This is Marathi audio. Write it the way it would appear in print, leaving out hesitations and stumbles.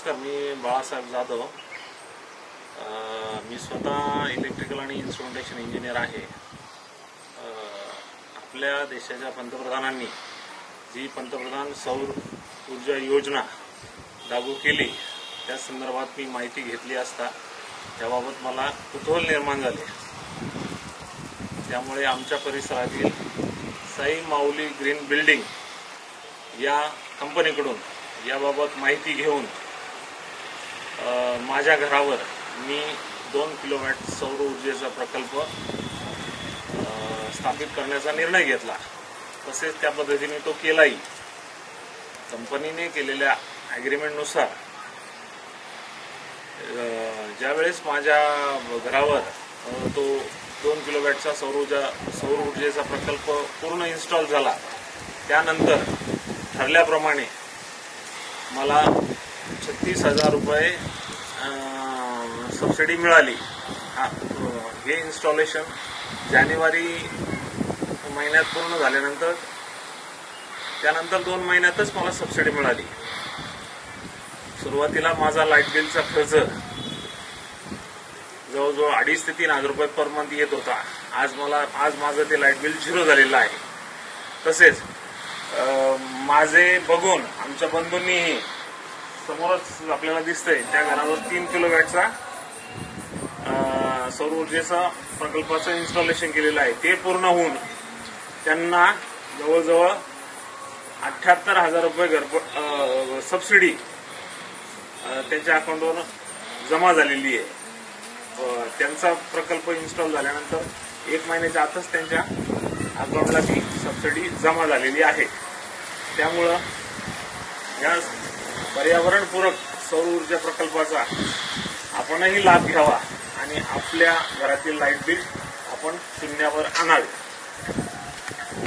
नमस्कार, मी बाळासाहेब जाधव. मी स्वतः इलेक्ट्रिकल आणि इन्स्ट्रुमेंटेशन इंजिनियर आहे. आपल्या देशाच्या पंतप्रधानांनी जी पंतप्रधान सौर ऊर्जा योजना लागू केली त्या संदर्भात मी माहिती घेतली असता त्याबाबत मला कुतूहल निर्माण झाले. त्यामुळे आमच्या परिसरातील साई माऊली ग्रीन बिल्डिंग या कंपनीकडून याबाबत माहिती घेऊन माझ्या घरावर मी 2 किलोवॅट सौर ऊर्जेचा प्रकल्प स्थापित करण्याचा निर्णय घेतला. तसेच त्या पद्धतीने तो केलाही. कंपनीने केलेल्या ॲग्रीमेंटनुसार ज्यावेळेस माझ्या घरावर तो 2 किलोवॅटचा सौर ऊर्जेचा प्रकल्प पूर्ण इन्स्टॉल झाला, त्यानंतर ठरल्याप्रमाणे मला 36,000 रुपये सबसिडी मिळाली. हे इन्स्टॉलेशन जानेवारी महिन्यात पूर्ण झाल्यानंतर त्यानंतर 2 महिन्यातच मला सबसिडी मिळाली. सुरुवातीला माझा लाईट बिलचा खर्च जवळजवळ 2,500 ते 3,000 रुपये पर मंथ येत होता. आज माझं ते लाईट बिल 0 झालेलं आहे. तसेच माझे बघून आमच्या बंधूंनीही समोरच आपल्याला दिसतंय त्या घरावर 3 किलोवॅटचा सौर ऊर्जेचा प्रकल्पाचं इन्स्टॉलेशन केलेलं आहे. ते पूर्ण होऊन त्यांना जवळजवळ 78,000 रुपये सबसिडी त्यांच्या अकाउंटवर जमा झालेली आहे. त्यांचा प्रकल्प इन्स्टॉल झाल्यानंतर 1 महिन्याच्या आतच त्यांच्या अकाउंटला ती सबसिडी जमा झालेली आहे. त्यामुळं या पर्यावरणपूरक सौर ऊर्जा प्रकल्पाचा आपणही लाभ घ्यावा आणि आपल्या घरातील लाईट बिल आपण शून्यावर आणावे.